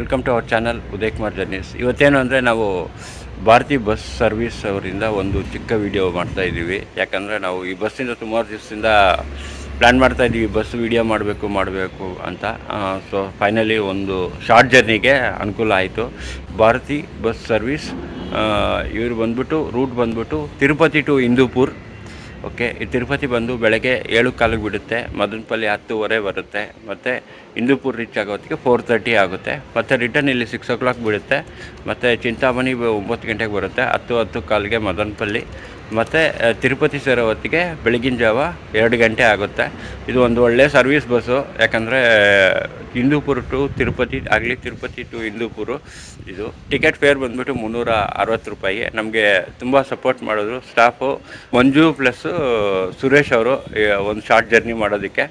Welcome to our channel Uday Kumar journeys. ಇವತ್ತೇನು ಅಂದರೆ ನಾವು ಭಾರತಿ ಬಸ್ ಸರ್ವಿಸ್ ಅವರಿಂದ ಒಂದು ಚಿಕ್ಕ ವಿಡಿಯೋ ಮಾಡ್ತಾಯಿದ್ದೀವಿ. ಯಾಕಂದರೆ ನಾವು ಈ ಬಸ್ಸಿಂದ ಸುಮಾರು ದಿವಸದಿಂದ ಪ್ಲ್ಯಾನ್ ಮಾಡ್ತಾಯಿದ್ದೀವಿ ಬಸ್ ವಿಡಿಯೋ ಮಾಡಬೇಕು ಅಂತ. ಸೊ ಫೈನಲಿ ಒಂದು ಶಾರ್ಟ್ ಜರ್ನಿಗೆ ಅನುಕೂಲ ಆಯಿತು. ಭಾರತಿ ಬಸ್ ಸರ್ವಿಸ್ ಇವರು ಬಂದ್ಬಿಟ್ಟು ರೂಟ್ ಬಂದ್ಬಿಟ್ಟು ತಿರುಪತಿ ಟು ಇಂದೂಪುರ್. ಓಕೆ, ಈ ತಿರುಪತಿ ಬಂದು ಬೆಳಗ್ಗೆ 7:15 ಬಿಡುತ್ತೆ, ಮದನಪಲ್ಲಿ 10:15 ಬರುತ್ತೆ, ಮತ್ತು ಇಂದೂಪುರ್ ರೀಚ್ ಆಗೋತ್ತಿಗೆ 4:30 ಆಗುತ್ತೆ. ಮತ್ತು ರಿಟರ್ನ್ ಇಲ್ಲಿ 6 o'clock ಬಿಡುತ್ತೆ. ಮತ್ತು ಚಿಂತಾಮಣಿ 9 ಗಂಟೆಗೆ ಬರುತ್ತೆ, 10:15ಗೆ ಮದನಪಲ್ಲಿ. ಮತ್ತು ತಿರುಪತಿ ಸೇರೋ ಹೊತ್ತಿಗೆ ಬೆಳಗಿನ ಜಾವ 2 ಗಂಟೆ ಆಗುತ್ತೆ. ಇದು ಒಂದು ಒಳ್ಳೆಯ ಸರ್ವಿಸ್ ಬಸ್ಸು. ಯಾಕಂದರೆ ಇಂದೂಪುರ್ ಟು ತಿರುಪತಿ ಆಗಲಿ, ತಿರುಪತಿ ಟು ಇಂದೂಪುರು. ಇದು ಟಿಕೆಟ್ ಫೇರ್ ಬಂದುಬಿಟ್ಟು 360 ರೂಪಾಯಿ. ನಮಗೆ ತುಂಬ ಸಪೋರ್ಟ್ ಮಾಡಿದ್ರು ಸ್ಟಾಫು. ಮಂಜು ಪ್ಲಸ್ ಸುರೇಶ್ ಅವರು ಒಂದು ಶಾರ್ಟ್ ಜರ್ನಿ ಮಾಡೋದಕ್ಕೆ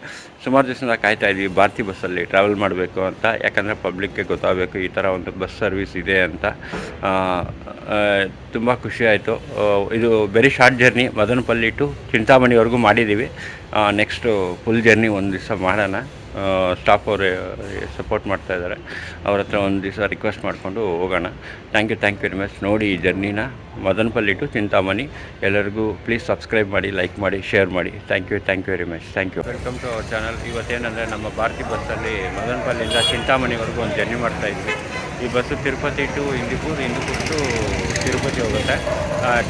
ಸುಮಾರು ದಿವಸದಿಂದ ಕಾಯ್ತಾ ಇದ್ವಿ ಭಾರತಿ ಬಸ್ಸಲ್ಲಿ ಟ್ರಾವೆಲ್ ಮಾಡಬೇಕು ಅಂತ. ಯಾಕಂದರೆ ಪಬ್ಲಿಕ್ಗೆ ಗೊತ್ತಾಗಬೇಕು ಈ ಥರ ಒಂದು ಬಸ್ ಸರ್ವಿಸ್ ಇದೆ ಅಂತ. ತುಂಬ ಖುಷಿ ಆಯಿತು. ಇದು very short journey, Madanapalle to ಚಿಂತಾಮಣಿವರೆಗೂ ಮಾಡಿದ್ದೀವಿ. ನೆಕ್ಸ್ಟು ಫುಲ್ ಜರ್ನಿ ಒಂದು ದಿವಸ ಮಾಡೋಣ. ಸ್ಟಾಫ್ ಅವರು ಸಪೋರ್ಟ್ ಮಾಡ್ತಾಯಿದ್ದಾರೆ, ಅವ್ರ ಹತ್ರ ಒಂದು ದಿವಸ ರಿಕ್ವೆಸ್ಟ್ ಮಾಡಿಕೊಂಡು ಹೋಗೋಣ. Thank you very much. ನೋಡಿ ಈ ಜರ್ನಿನ ಮದನಪಲ್ಲಿ ಟು ಚಿಂತಾಮಣಿ. ಎಲ್ಲರಿಗೂ ಪ್ಲೀಸ್ ಸಬ್ಸ್ಕ್ರೈಬ್ ಮಾಡಿ, ಲೈಕ್ ಮಾಡಿ, ಶೇರ್ ಮಾಡಿ. Thank you very much. Thank you. Welcome to our channel. ಇವತ್ತೇನೆಂದರೆ ನಮ್ಮ ಭಾರತಿ ಬಸ್ಸಲ್ಲಿ ಮದನಪಲ್ಲಿಂದ ಚಿಂತಾಮಣಿವರೆಗೂ ಒಂದು ಜರ್ನಿ ಮಾಡ್ತಾಯಿದ್ವಿ. ಈ bus Tirupati to Hindupur to Tirupati ಹೋಗುತ್ತೆ.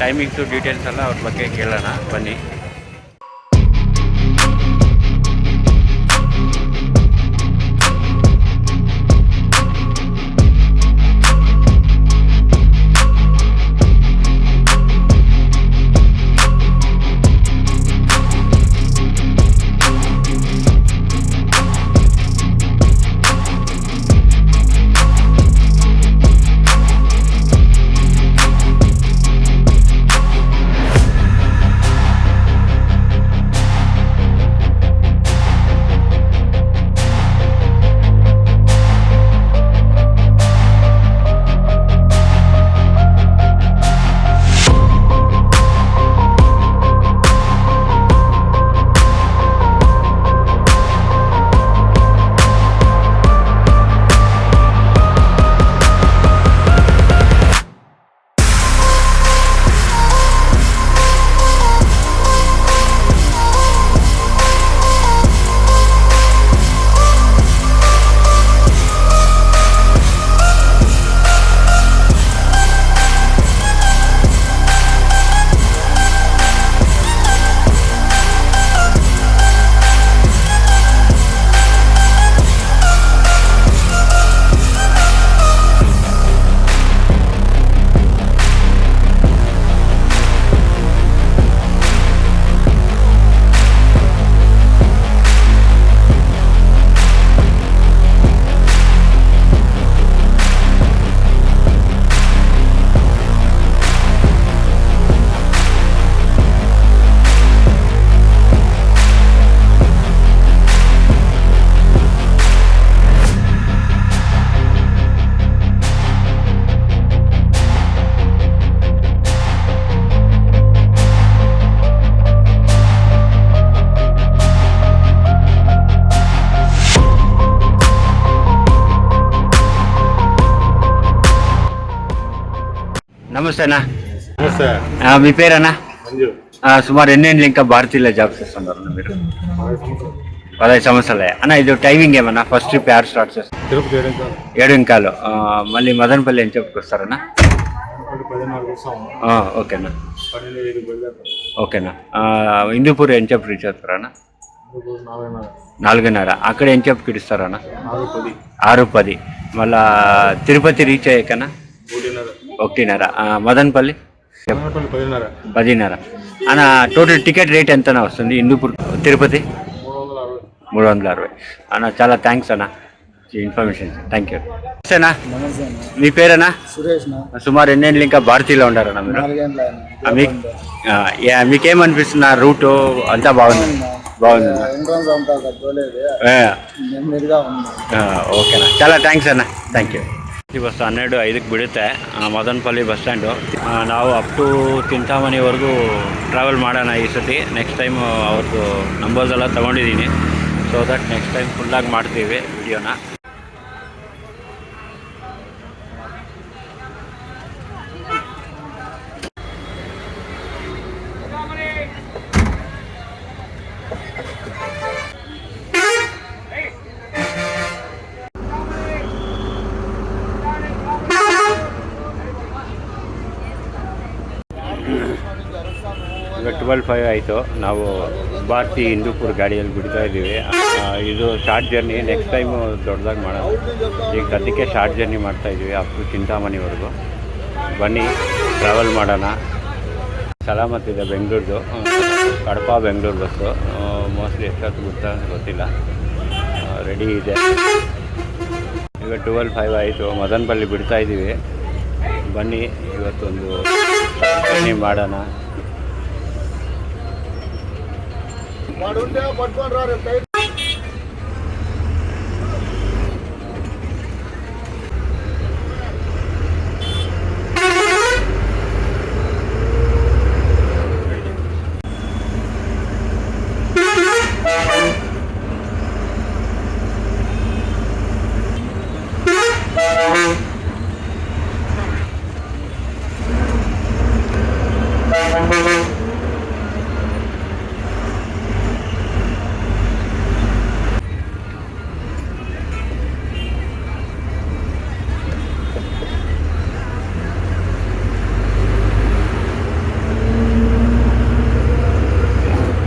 ಟೈಮಿಂಗ್ಸು ಡೀಟೇಲ್ಸ್ ಎಲ್ಲ ಅವ್ರ ಬಗ್ಗೆ ಕೇಳೋಣ ಬನ್ನಿ. నమస్తే అన్న. మీ పేరన్నా? సుమారు ఎన్నేళ్ళు ఇంకా భారతీయులో జాబ్ చేస్తున్నారు మీరు? 15 సంవత్సరాలే అన్న. ఇది టైమింగ్ ఏమన్నా? ఫస్ట్ ట్రిప్ యాడ్ స్టార్ట్ చేస్తారు? తిరుపతి 7:15. మళ్ళీ మదనపల్లి ఏం చెప్పుకొస్తారన్నా? ఓకేనా. ఓకేనా. ఇందూపూర్ ఏం చెప్పు రీచ్ అవుతారన్నా? 4:30. అక్కడ ఏం చెప్పు కిడిస్తారన్నా? 6:10. మళ్ళా తిరుపతి రీచ్ అయ్యాకన్నా 1:30. మదనపల్లి 10:30. అన్న టోటల్ టికెట్ రేట్ ఎంతనా వస్తుంది ఇందూపూర్ తిరుపతి? 360. అన్న చాలా థ్యాంక్స్ అన్న ఇన్ఫర్మేషన్. Thank you. నమస్తేనా, మీ పేరేనా? సురేష్. సుమారు ఎన్నేళ్ళు ఇంకా భారతీయులో ఉంటారన్నా మీరు? మీకేమనిపిస్తుంది? రూటు అంతా బాగుంది? ఓకేనా, చాలా థ్యాంక్స్ ಅಣ್ಣ. Thank you. ಈ ಬಸ್ 12:05ಕ್ಕೆ ಬಿಡುತ್ತೆ ಮದನಪಲ್ಲಿ ಬಸ್ ಸ್ಟ್ಯಾಂಡು. ನಾವು ಅಪ್ ಟು ಚಿಂತಾಮಣಿವರೆಗೂ ಟ್ರಾವೆಲ್ ಮಾಡೋಣ ಈ ಸತಿ. ನೆಕ್ಸ್ಟ್ ಟೈಮ್ ಅವ್ರದ್ದು ನಂಬರ್ಸ್ ಎಲ್ಲ ತೊಗೊಂಡಿದ್ದೀನಿ, ಸೊ ದಟ್ ನೆಕ್ಸ್ಟ್ ಟೈಮ್ ಫುಲ್ಲಾಗಿ ಮಾಡ್ತೀವಿ ವಿಡಿಯೋನ. ಈಗ 12:05 ಆಯಿತು. ನಾವು ಭಾರತಿ ಹಿಂದೂಪುರ ಗಾಡಿಯಲ್ಲಿ ಬಿಡ್ತಾ ಇದ್ದೀವಿ. ಇದು ಶಾರ್ಟ್ ಜರ್ನಿ, ನೆಕ್ಸ್ಟ್ ಟೈಮು ದೊಡ್ಡದಾಗಿ ಮಾಡೋಣ. ಈಗ ಸದ್ಯಕ್ಕೆ ಶಾರ್ಟ್ ಜರ್ನಿ ಮಾಡ್ತಾಯಿದ್ದೀವಿ ಅಪ್ ಟು ಚಿಂತಾಮಣಿವರೆಗೂ. ಬನ್ನಿ ಟ್ರಾವೆಲ್ ಮಾಡೋಣ. ಸಲಾಮತ್ತಿದೆ ಬೆಂಗಳೂರ್ದು, ಕಡಪ ಬೆಂಗಳೂರು ಬಸ್ಸು. ಮೋಸ್ಟ್ಲಿ ಎಷ್ಟೊತ್ತು ಬಿಡ್ತಾ ಅಂತ ಗೊತ್ತಿಲ್ಲ. ರೆಡಿ ಇದೆ. ಈಗ 12:05 ಆಯಿತು. ಮದನಪಲ್ಲಿ ಬಿಡ್ತಾ ಇದ್ದೀವಿ. ಬನ್ನಿ ಇವತ್ತೊಂದು ಜರ್ನಿ ಮಾಡೋಣ.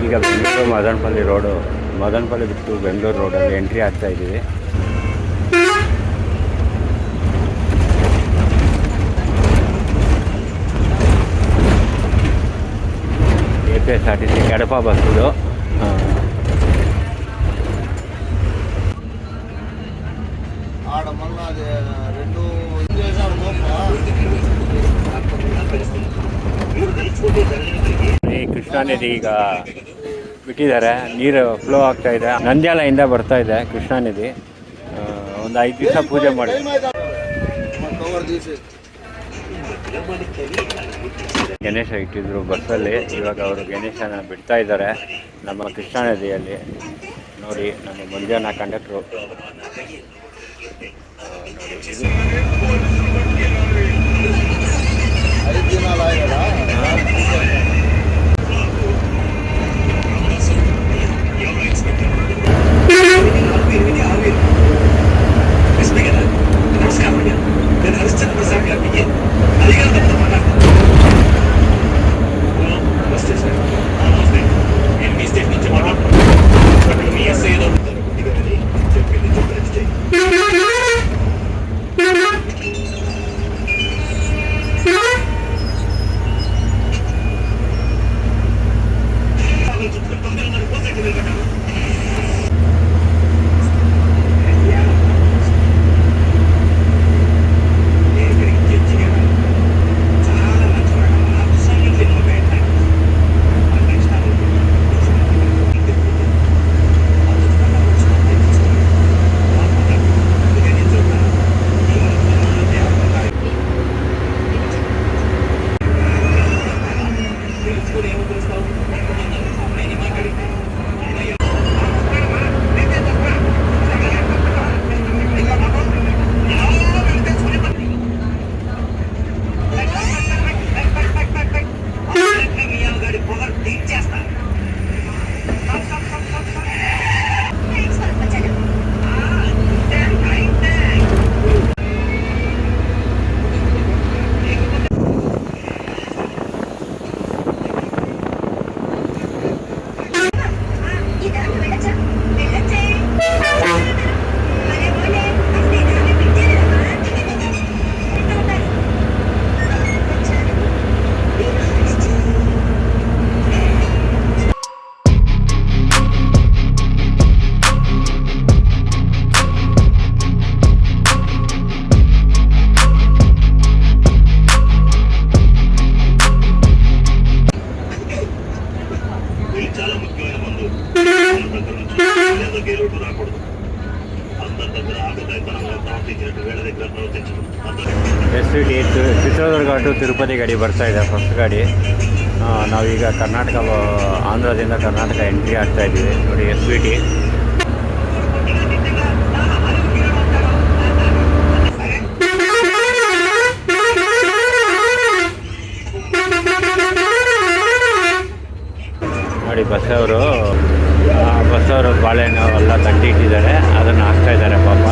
ಈಗ ಬೆಂಗಳೂರು ಮದನಪಲ್ಲಿ ರೋಡು, ಮದನಪಲ್ಲಿ ಬಿಟ್ಟು ಬೆಂಗಳೂರು ರೋಡಲ್ಲಿ ಎಂಟ್ರಿ ಆಗ್ತಾ ಇದ್ದೀವಿ. KSRTC ಕಡಪ ಬಸ್ ಇದು. ಈ ಕೃಷ್ಣಾ ನದಿ ಈಗ ಬಿಟ್ಟಿದ್ದಾರೆ, ನೀರು ಫ್ಲೋ ಆಗ್ತಾ ಇದೆ. ನಂದ್ಯಾಲೆಯಿಂದ ಬರ್ತಾ ಇದೆ ಕೃಷ್ಣಾ ನದಿ. ಒಂದು 5 ದಿವಸ ಪೂಜೆ ಮಾಡಿ ಗಣೇಶ ಇಟ್ಟಿದ್ರು ಬಸ್ಸಲ್ಲಿ. ಇವಾಗ ಅವರು ಗಣೇಶನ ಬಿಡ್ತಾ ಇದ್ದಾರೆ ನಮ್ಮ ಕೃಷ್ಣಾ ನದಿಯಲ್ಲಿ. ನೋಡಿ ನಮ್ಮ ಮಂಜಾನ conductor. SVT Chitradurga to Tirupati ಗಾಡಿ ಬರ್ತಾ ಇದೆ, ಫಸ್ಟ್ ಗಾಡಿ. ನಾವೀಗ ಕರ್ನಾಟಕ, ಆಂಧ್ರದಿಂದ ಕರ್ನಾಟಕ ಎಂಟ್ರಿ ಆಗ್ತಾ ಇದ್ದೀವಿ. ನೋಡಿ SVT. ನೋಡಿ ಬಸ್ಸವರು ಬಾಳೆಹಣ್ಣು ಎಲ್ಲ ತಟ್ಟಿ ಇಟ್ಟಿದ್ದಾರೆ, ಅದನ್ನು ಹಾಕ್ತಾ ಇದ್ದಾರೆ ಪಾಪ.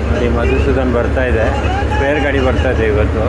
ನೋಡಿ ಮಧುಸೂದನ್ ಬರ್ತಾ ಇದೆ, ಸ್ಪೇರ್ ಗಾಡಿ ಬರ್ತಾ ಇದೆ ಇವತ್ತು.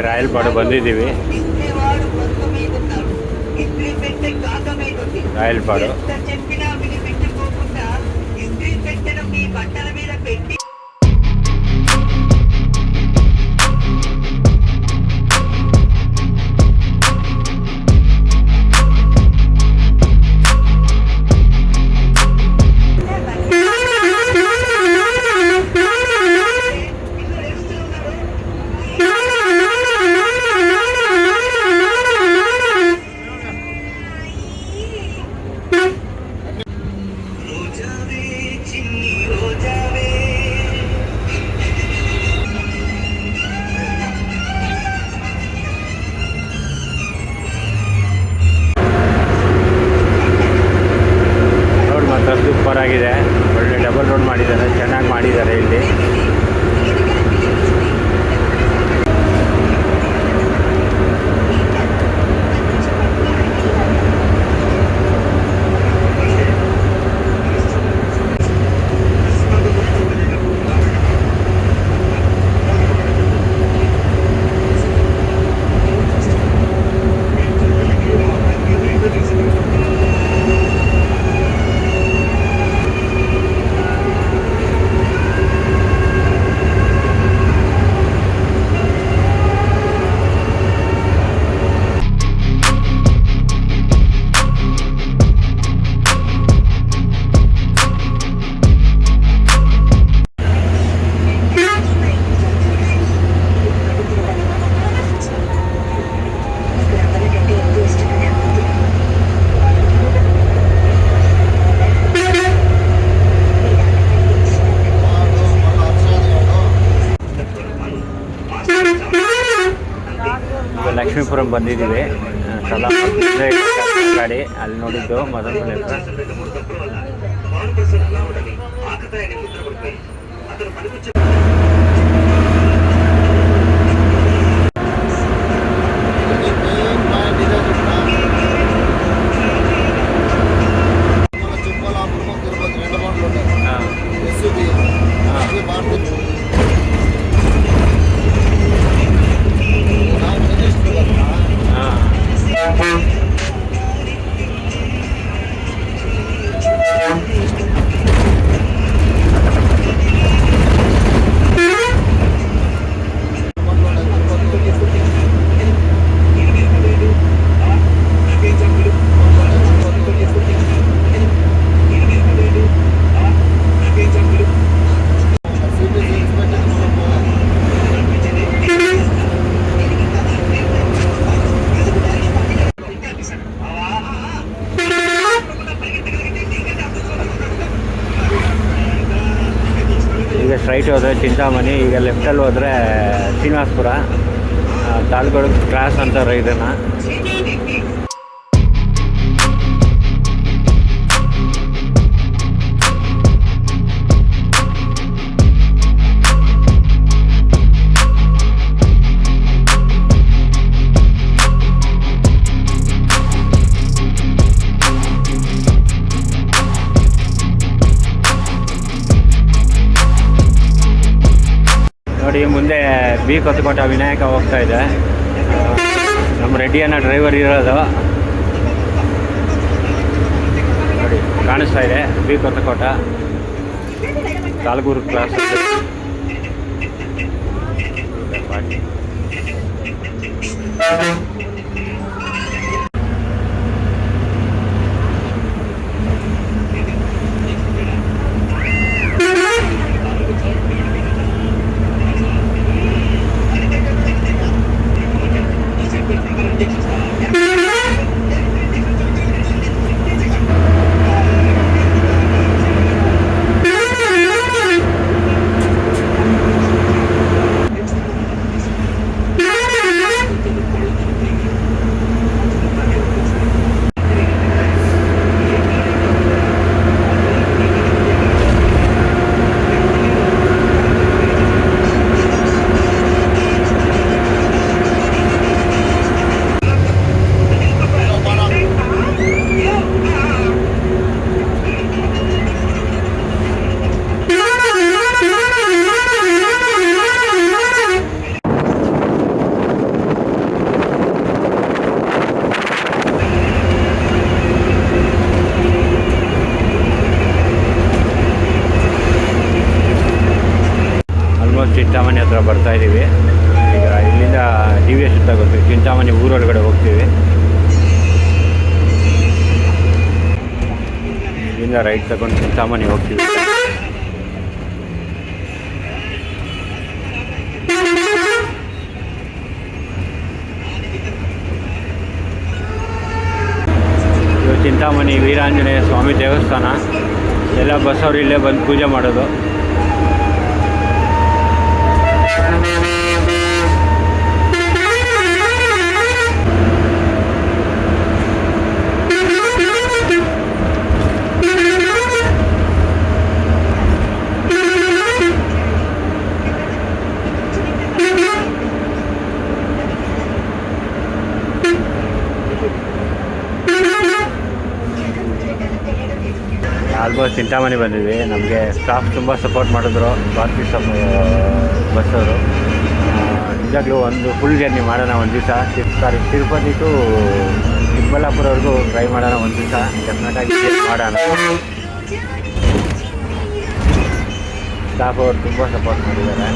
ರಾಯಲಪಾಡು ಬಂದಿದ್ದೀವಿ. ರಾಯಲಪಾಡು ಸೂಪರ್ ಆಗಿದೆ. ಒಳ್ಳೆ ಡಬಲ್ ರೋಡ್ ಮಾಡಿದ್ದಾರೆ, ಚೆನ್ನಾಗಿ ಮಾಡಿದ್ದಾರೆ ಇಲ್ಲಿ. ಲಕ್ಷ್ಮೀಪುರಂ ಬಂದಿದ್ದೀವಿ. ಸಲ ಗಾಡಿ ಅಲ್ಲಿ ನೋಡಿದ್ದು ಮೊದಲ ಹತ್ರ. ಈಗ ಸ್ಟ್ರೈಟ್ ಹೋದರೆ ಚಿಂತಾಮಣಿ, ಈಗ ಲೆಫ್ಟಲ್ಲಿ ಹೋದರೆ ಶ್ರೀನಿವಾಸಪುರ. ತಾಳ್ಗೋಡು ಕ್ರಾಸ್ ಅಂತಾರೆ ಇದನ್ನು. ನೋಡಿ ಮುಂದೆ ಬಿ ಕೊತ್ತಕೋಟ ವಿನಾಯಕ ಹೋಗ್ತಾ ಇದೆ. ನಮ್ಮ ರೆಡ್ಡಿಯನ್ನ ಡ್ರೈವರ್ ಇರೋದು ನೋಡಿ ಕಾಣಿಸ್ತಾ ಇದೆ. ಬಿ ಕೊತ್ತಕೋಟ ತಾಳ್ಗೂರು ಕ್ರಾಸ್ ಬಾಯ್. ಚಿಂತಾಮಣಿ ಹತ್ರ ಬರ್ತಾ ಇದ್ದೀವಿ. ಈಗ ಇಲ್ಲಿಂದ ಡಿ ವಿ ಎಸ್ ತಗೋತೀವಿ, ಚಿಂತಾಮಣಿ ಊರೊಳಗಡೆ ಹೋಗ್ತೀವಿ. ಇಲ್ಲಿಂದ ರೈಟ್ ತಗೊಂಡು ಚಿಂತಾಮಣಿ ಹೋಗ್ತೀವಿ. ಇದು ಚಿಂತಾಮಣಿ ವೀರಾಂಜನೇಯ ಸ್ವಾಮಿ ದೇವಸ್ಥಾನ. ಎಲ್ಲ ಬಸ್ಸವರು ಇಲ್ಲೇ ಬಂದು ಪೂಜೆ ಮಾಡೋದು. ಆಲ್ಮೋಸ್ಟ್ ಚಿಂತಾಮಣಿ ಬಂದಿದ್ವಿ. ನಮಗೆ ಸ್ಟಾಫ್ ತುಂಬ ಸಪೋರ್ಟ್ ಮಾಡಿದ್ರು, ಭಾರತಿ ಬಸ್ಸವರು. ನಿಜಾಗ್ಲೂ ಒಂದು ಫುಲ್ ಜರ್ನಿ ಮಾಡೋಣ ಒಂದು ದಿವಸ. ತಿರುಪತಿ ಟು ಚಿಕ್ಕಬಳ್ಳಾಪುರವರೆಗೂ ಟ್ರೈ ಮಾಡೋಣ ಒಂದು ದಿವಸ. ಡೆಫಿನೆಟಾಗಿ ಮಾಡೋಣ. ಸ್ಟಾಫ್ ಅವರು ತುಂಬ ಸಪೋರ್ಟ್ ಮಾಡಿದ್ದಾರೆ.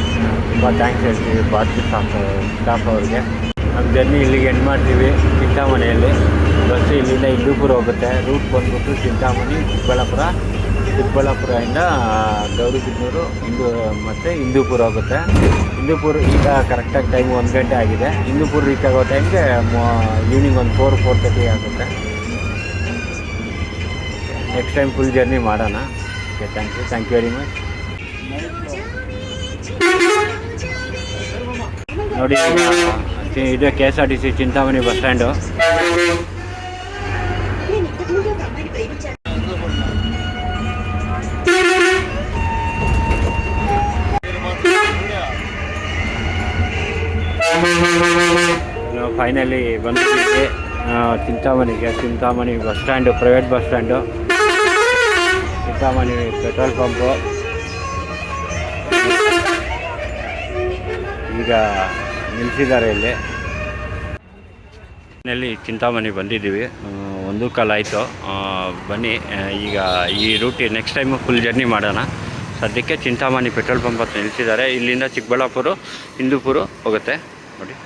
ತುಂಬ ಥ್ಯಾಂಕ್ಸ್ ಹೇಳ್ತೀವಿ ಭಾರತಿ ಸ್ಟಾಫ್ ಅವ್ರಿಗೆ. ನಮ್ಮ ಜರ್ನಿ ಇಲ್ಲಿಗೆ ಎಂಡ್ ಮಾಡ್ತೀವಿ. ಚಿಂತಾಮಣಿಯಲ್ಲಿ ಬಸ್ ಇಲ್ಲಿಂದ ಹಿಂದೂಪುರ ಹೋಗುತ್ತೆ. ರೂಟ್ ಬಂದ್ಬಿಟ್ಟು ಚಿಂತಾಮಣಿ, ಚಿಕ್ಕಬಳ್ಳಾಪುರದಿಂದ ಗೌರಿಬಿದನೂರು ಮತ್ತು ಹಿಂದೂಪುರ ಹೋಗುತ್ತೆ. ಹಿಂದೂಪುರ ಈಗ ಕರೆಕ್ಟಾಗಿ ಟೈಮ್ 1 ಗಂಟೆ ಆಗಿದೆ. ಹಿಂದೂಪುರ ರೀಚ್ ಆಗೋ ಟೈಮ್ಗೆ ಈವ್ನಿಂಗ್ ಒಂದು 4-4:30 ಆಗುತ್ತೆ. ನೆಕ್ಸ್ಟ್ ಟೈಮ್ ಫುಲ್ ಜರ್ನಿ ಮಾಡೋಣ. Okay, thank you very much. ನೋಡಿ, ಇದು KSRTC Chintamani bus stand. Finally ಬಂದಿದ್ದೀವಿ Chintamani bus stand, private bus stand. Chintamani petrol pump. ಈಗ ನಿಲ್ಲಿಸಿದ್ದಾರೆ ಇಲ್ಲಿ ಚಿಂತಾಮಣಿ ಬಂದಿದ್ದೀವಿ. 1 ಕಾಲ ಆಯಿತು. ಬನ್ನಿ, ಈಗ ಈ route next time full journey ಮಾಡೋಣ. ಸದ್ಯಕ್ಕೆ ಚಿಂತಾಮಣಿ ಪೆಟ್ರೋಲ್ ಪಂಪ್ ಹತ್ರ ನಿಲ್ಲಿಸಿದ್ದಾರೆ. ಇಲ್ಲಿಂದ ಚಿಕ್ಕಬಳ್ಳಾಪುರ, ಹಿಂದೂಪುರ ಹೋಗುತ್ತೆ ನೋಡಿ.